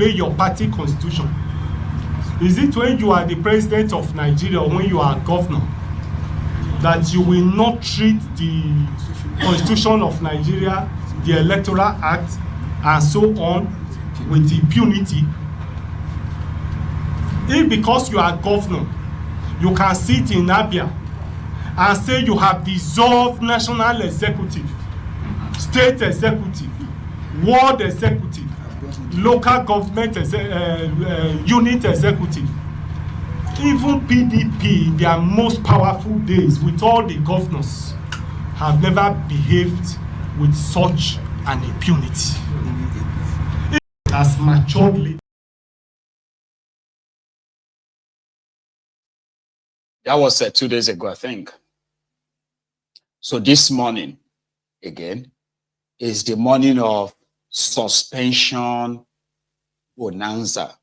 obey your party constitution? Is it when you are the president of Nigeria or when you are governor that you will not treat the constitution of Nigeria, the Electoral Act, and so on with impunity? If because you are governor, you can sit in Abure and say you have dissolved national executive, state executive, ward executive, local government unit executive, even PDP, their most powerful days with all the governors, have never behaved with such an impunity. As matured leaders. That was 2 days ago, I think. So this morning, again, is the morning of suspension bonanza.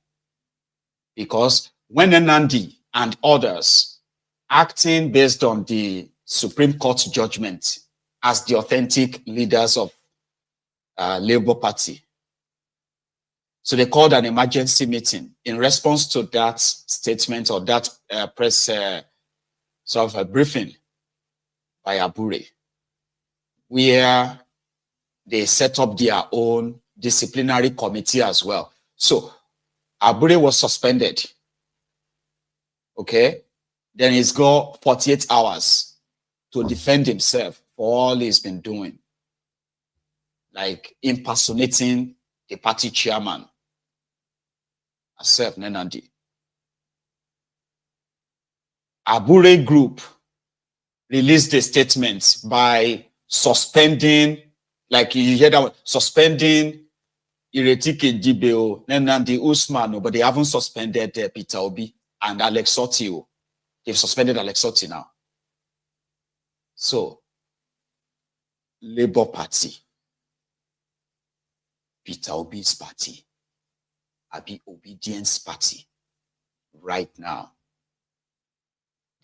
Because when Nenandi and others, acting based on the Supreme Court judgment as the authentic leaders of Labour Party, so they called an emergency meeting in response to that statement or that press sort of a briefing by Abure, where they set up their own disciplinary committee as well. So Abure was suspended. Okay, then he's got 48 hours to defend himself for all he's been doing, like impersonating the party chairman, herself, Nenandi. Abure Group released a statement by suspending, like you hear that one, suspending Iretike Dibeo, Nenandi, Usman, but they haven't suspended Peter Obi and Alex Otti. They've suspended Alex Otti now. So, Labour Party, Peter Obi's party, Abi Obedience Party, right now,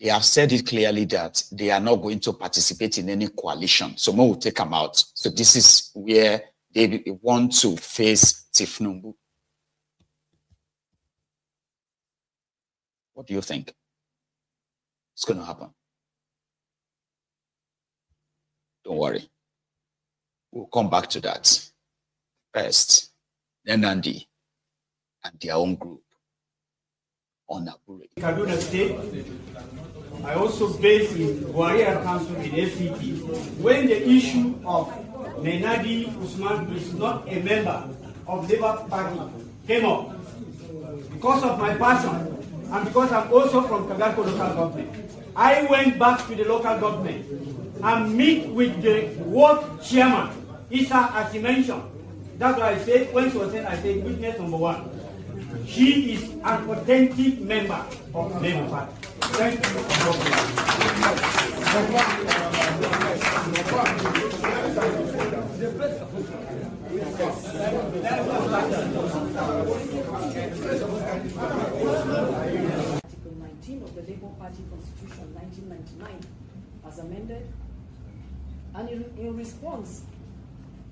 they have said it clearly that they are not going to participate in any coalition. So more will take them out. So this is where they want to face Tifnumbu. What do you think? It's going to happen? Don't worry. We'll come back to that. First, Nenandi and their own group on Abure. Kaduna State. I also based in Warrior Council in FCT. When the issue of Nenandi Usman is not a member of Labour Party came up, because of my passion and because I'm also from Kagarko local government, I went back to the local government and meet with the ward chairman, Isa, as he mentioned. That's why I said, when she was saying, I said, witness number one. She is an authentic member of Labour Party. Thank you. Article 19 of the Labour Party Constitution 1999 as amended, and in response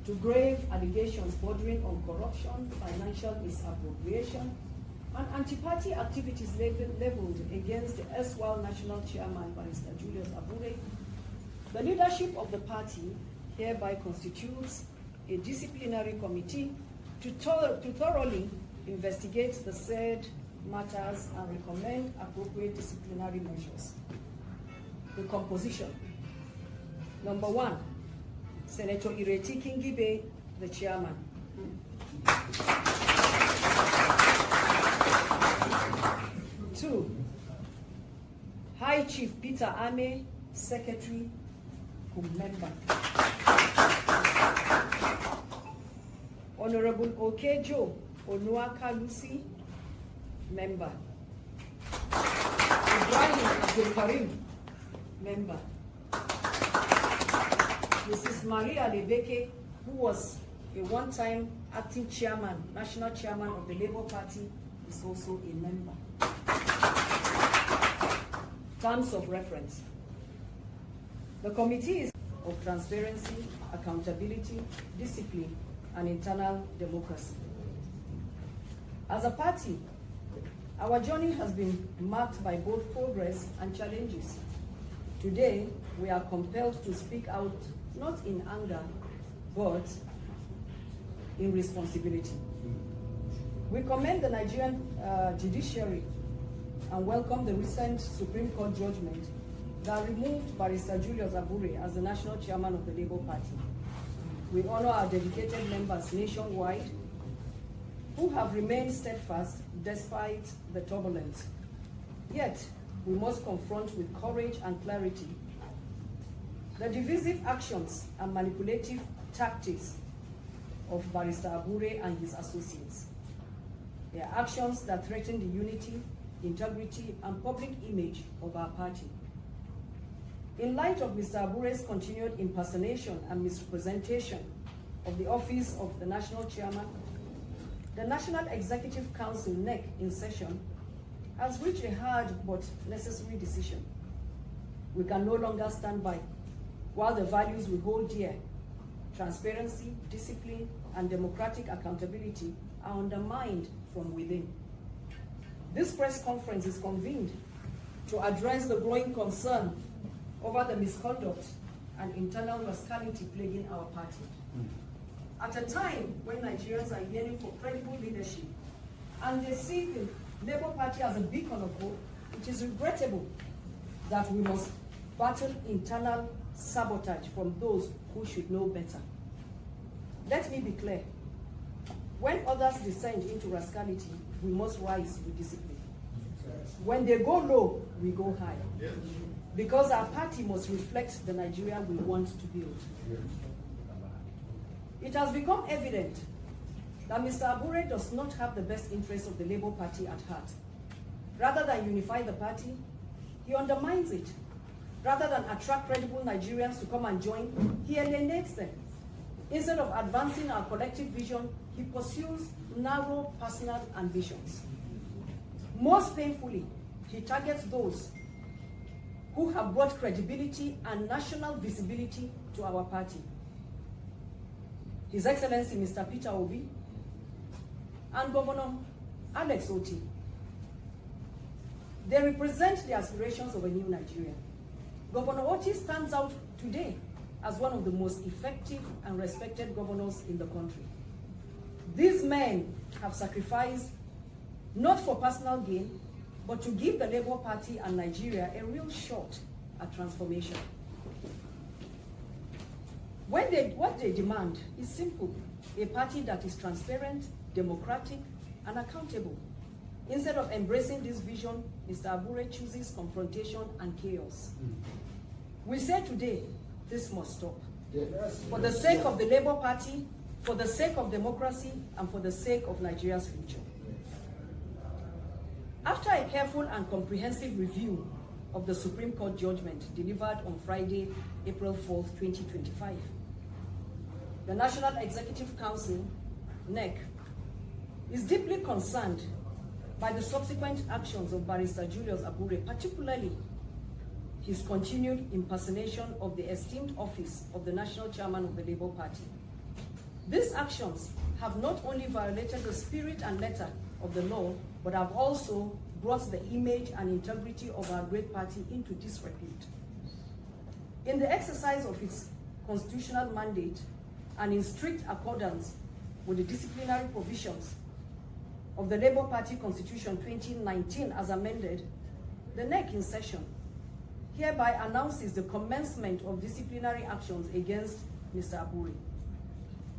to grave allegations bordering on corruption, financial misappropriation, and anti-party activities leveled against the erstwhile national chairman, Barrister Julius Abure, the leadership of the party hereby constitutes a disciplinary committee to thoroughly investigate the said matters and recommend appropriate disciplinary measures. The composition. Number 1, Senator Ireti Kingibe, the chairman. 2, High Chief Peter Ame, secretary, member. Honorable Okejo Onuaka Lucy, member. Ibrahim Abdul Karim, member. Mrs. Maria Lebeke, who was a one-time acting chairman, national chairman of the Labour Party, is also a member. Terms of reference. The committee is of transparency, accountability, discipline, and internal democracy. As a party, our journey has been marked by both progress and challenges. Today, we are compelled to speak out, not in anger, but in responsibility. We commend the Nigerian judiciary and welcome the recent Supreme Court judgment that removed Barrister Julius Abure as the national chairman of the Labour Party. We honor our dedicated members nationwide who have remained steadfast despite the turbulence. Yet, we must confront with courage and clarity the divisive actions and manipulative tactics of Barrister Abure and his associates. They are actions that threaten the unity, integrity, and public image of our party. In light of Mr. Abure's continued impersonation and misrepresentation of the office of the national chairman, the National Executive Council, NEC, in session, has reached a hard but necessary decision. We can no longer stand by while the values we hold dear, transparency, discipline, and democratic accountability, are undermined from within. This press conference is convened to address the growing concern over the misconduct and internal rascality plaguing our party. At a time when Nigerians are yearning for credible leadership and they see the Labour Party as a beacon of hope, it is regrettable that we must battle internal sabotage from those who should know better. Let me be clear. When others descend into rascality, we must rise with discipline. When they go low, we go high. Because our party must reflect the Nigeria we want to build. It has become evident that Mr. Abure does not have the best interests of the Labour Party at heart. Rather than unify the party, he undermines it. Rather than attract credible Nigerians to come and join, he alienates them. Instead of advancing our collective vision, he pursues narrow personal ambitions. Most painfully, he targets those who have brought credibility and national visibility to our party. His Excellency Mr. Peter Obi and Governor Alex Otti. They represent the aspirations of a new Nigeria. Governor Otti stands out today as one of the most effective and respected governors in the country. These men have sacrificed not for personal gain, but to give the Labour Party and Nigeria a real shot at transformation. What they demand is simple: a party that is transparent, democratic, and accountable. Instead of embracing this vision, Mr. Abure chooses confrontation and chaos. We say today, this must stop. For the sake of the Labour Party, for the sake of democracy, and for the sake of Nigeria's future. After a careful and comprehensive review of the Supreme Court judgment delivered on Friday, April 4th, 2025, the National Executive Council, NEC, is deeply concerned by the subsequent actions of Barrister Julius Abure, particularly his continued impersonation of the esteemed office of the National Chairman of the Labour Party. These actions have not only violated the spirit and letter of the law, but have also brought the image and integrity of our great party into disrepute. In the exercise of its constitutional mandate and in strict accordance with the disciplinary provisions of the Labour Party Constitution 2019 as amended, the NEC in session hereby announces the commencement of disciplinary actions against Mr. Abure.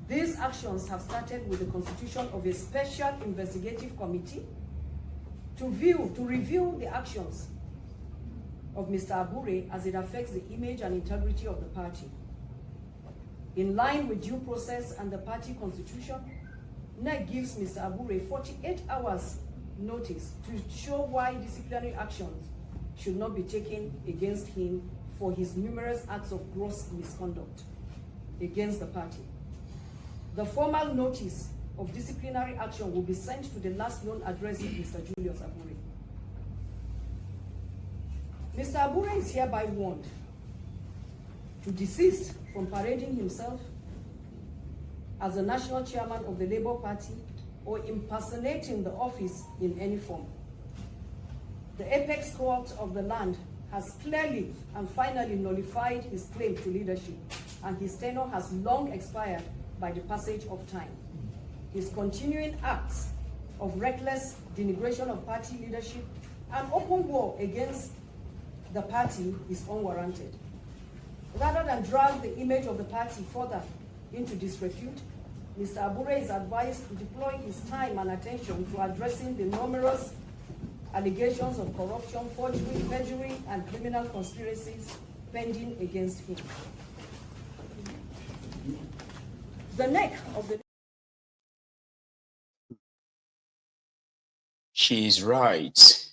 These actions have started with the constitution of a special investigative committee to review the actions of Mr. Abure as it affects the image and integrity of the party. In line with due process and the party constitution, NEC gives Mr. Abure 48 hours notice to show why disciplinary actions should not be taken against him for his numerous acts of gross misconduct against the party. The formal notice of disciplinary action will be sent to the last known address of Mr. Julius Abure. Mr. Abure is hereby warned to desist from parading himself as the national chairman of the Labour Party or impersonating the office in any form. The apex court of the land has clearly and finally nullified his claim to leadership, and his tenure has long expired by the passage of time. His continuing acts of reckless denigration of party leadership and open war against the party is unwarranted. Rather than drag the image of the party further into disrepute, Mr. Abure is advised to deploy his time and attention to addressing the numerous allegations of corruption, forgery, perjury, and criminal conspiracies pending against him. The neck of the... She is right.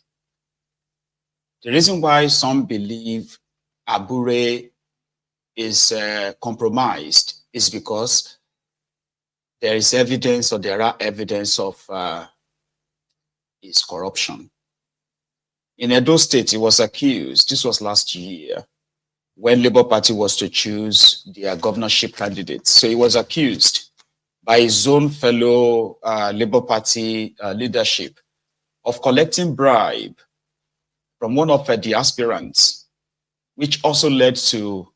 The reason why some believe Abure is compromised is because there is evidence, or there are evidence of his corruption. In Edo State, he was accused, this was last year, when Labour Party was to choose their governorship candidates. So he was accused by his own fellow Labour Party leadership of collecting bribe from one of the aspirants, which also led to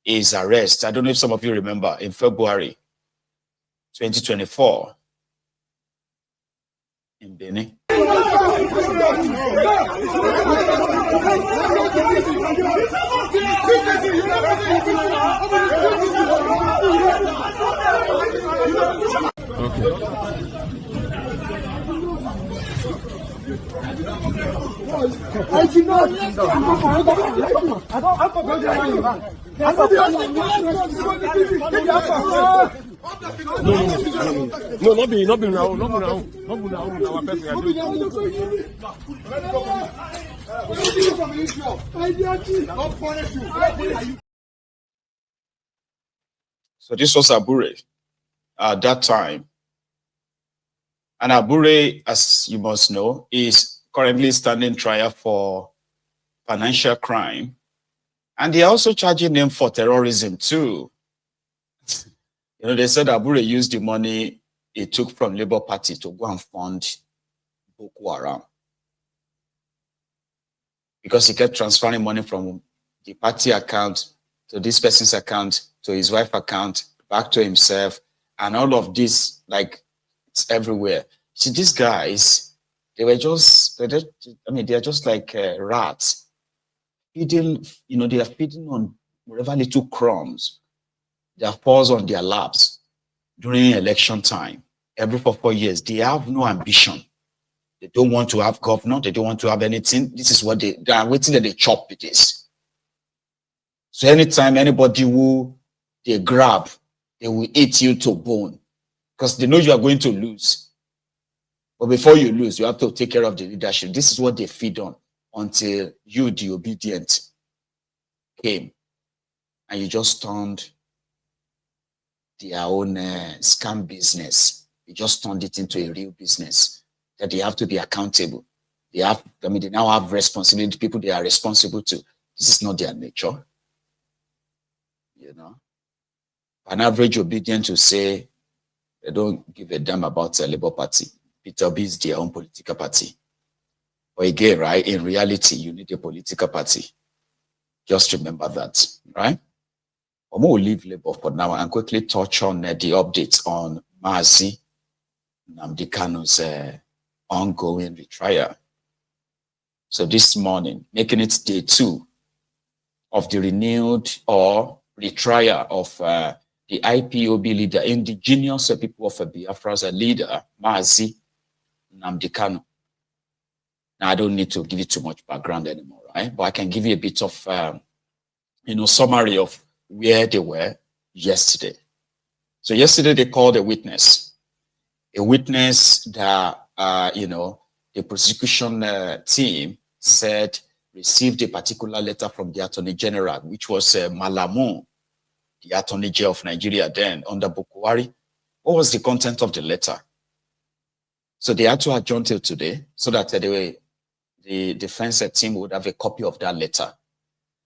his arrest. I don't know if some of you remember, in February 2024 in Benin. I did not. No, not be now. So this was Abure at that time. And Abure, as you must know, is currently standing trial for financial crime. And they are also charging him for terrorism too. You know, they said Abure used the money he took from Labour Party to go and fund Boko Haram, because he kept transferring money from the party account to this person's account, to his wife's account, back to himself, and all of this, like, it's everywhere. See, these guys, they are just like rats. Feeding, you know, they are feeding on whatever little crumbs that falls on their laps during election time. Every 4 years, they have no ambition. They don't want to have governor. They don't want to have anything. This is what they are waiting that they chop with this. So anytime anybody who they grab, they will eat you to bone, because they know you are going to lose. But before you lose, you have to take care of the leadership. This is what they feed on until you, the obedient, came and you just turned their own scam business. You just turned it into a real business that they have to be accountable. They have, I mean, they now have responsibility, people they are responsible to. This is not their nature. You know, an average obedient to say they don't give a damn about the Labour Party. Peter B is their own political party. But again, right, in reality, you need a political party. Just remember that, right? I'm going to leave Labour for now and quickly touch on the updates on Mazi Nnamdi Kanu's ongoing retrial. So this morning, making it day 2 of the renewed or retrial of the IPOB leader, indigenous people of Biafra's leader, Mazi Nnamdi Kanu. Now, I don't need to give you too much background anymore, right? But I can give you a bit of, summary of where they were yesterday. So yesterday they called a witness that, the prosecution team said received a particular letter from the Attorney General, which was Malamu, the Attorney General of Nigeria then under Bukwari. What was the content of the letter? So they had to adjourn till today so that the defense team would have a copy of that letter.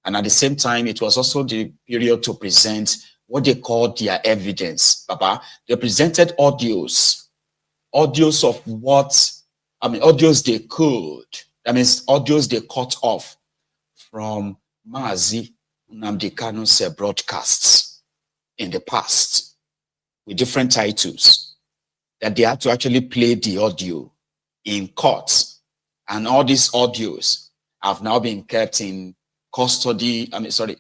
And at the same time, it was also the period to present what they called their evidence. Baba, they presented audios audios of audios they could, that means audios they cut off from Mazi Nnamdi Kanu's broadcasts in the past with different titles, that they had to actually play the audio in court. And all these audios have now been kept in custody.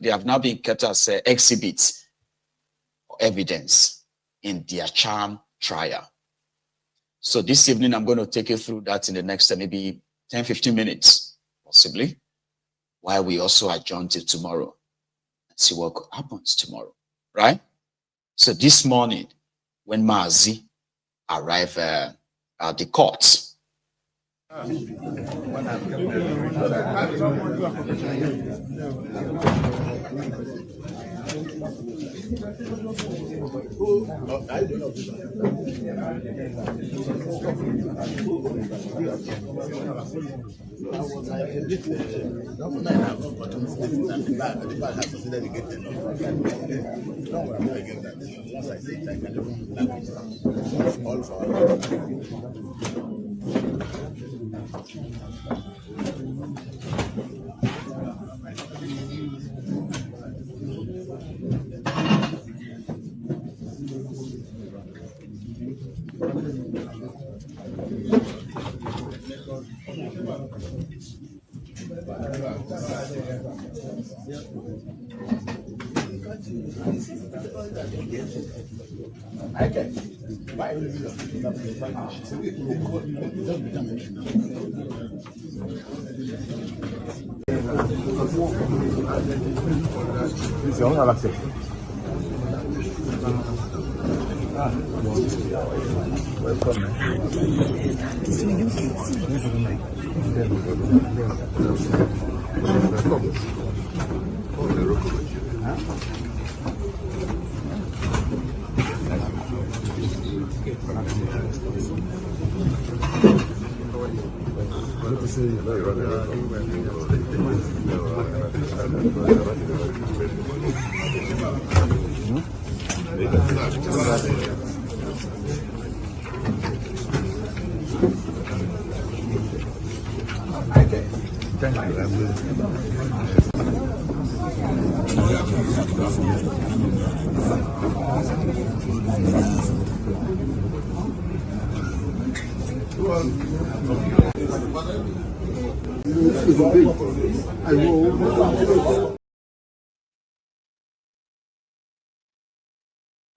They have now been kept as exhibits or evidence in their charm trial. So this evening, I'm going to take you through that in the next maybe 10, 15 minutes, possibly, while we also adjourn till tomorrow and see what happens tomorrow, right? So this morning, when Mazi arrived at the court,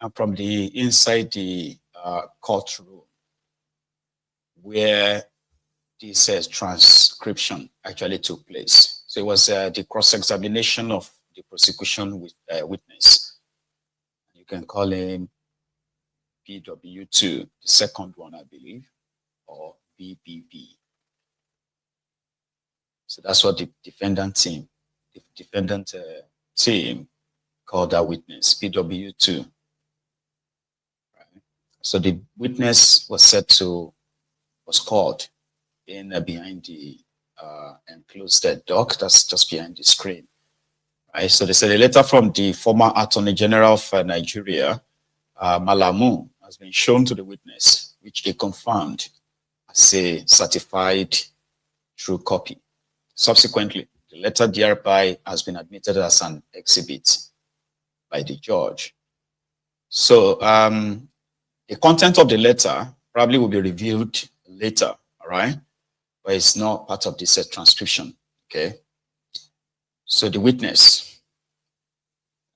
and from the inside the courtroom where this transcription actually took place. So it was the cross-examination of the prosecution with witness. You can call him PW2, the second one, I believe, or BBB. So that's what the defendant team called that witness, PW2. Right. So the witness was called in behind the enclosed dock that's just behind the screen. Right. So they said a letter from the former Attorney General of Nigeria, Malamu, has been shown to the witness, which he confirmed as a certified true copy. Subsequently, the letter thereby has been admitted as an exhibit by the judge. So the content of the letter probably will be revealed later, all right? But it's not part of this transcription, okay? So the witness,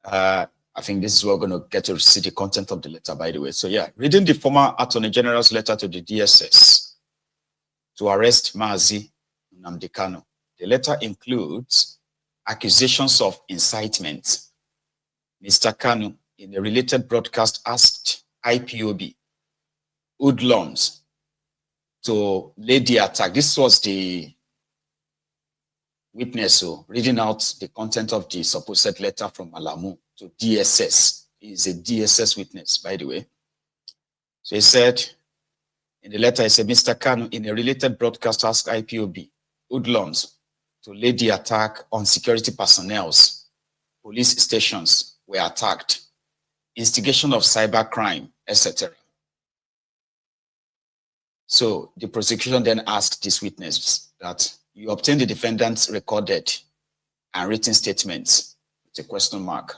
I think this is where we're going to get to see the content of the letter, by the way. So yeah, reading the former Attorney General's letter to the DSS to arrest Mazi Nnamdi Kanu. The letter includes accusations of incitement. Mr. Kanu, in a related broadcast, asked IPOB hoodlums to lay the attack. This was the witness reading out the content of the supposed letter from Malamu to DSS. He is a DSS witness, by the way. So he said, in the letter, he said, Mr. Kanu, in a related broadcast, asked IPOB hoodlums to lay the attack on security personnel. Police stations were attacked, instigation of cybercrime, etc. So the prosecution then asked this witness that you obtained the defendant's recorded and written statements with a question mark.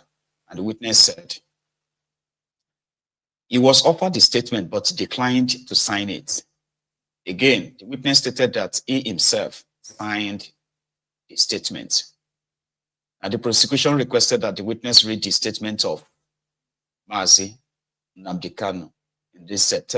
And the witness said, he was offered the statement but declined to sign it. Again, the witness stated that he himself signed the statement. And the prosecution requested that the witness read the statement of Mazi Nnamdi Kanu in this text.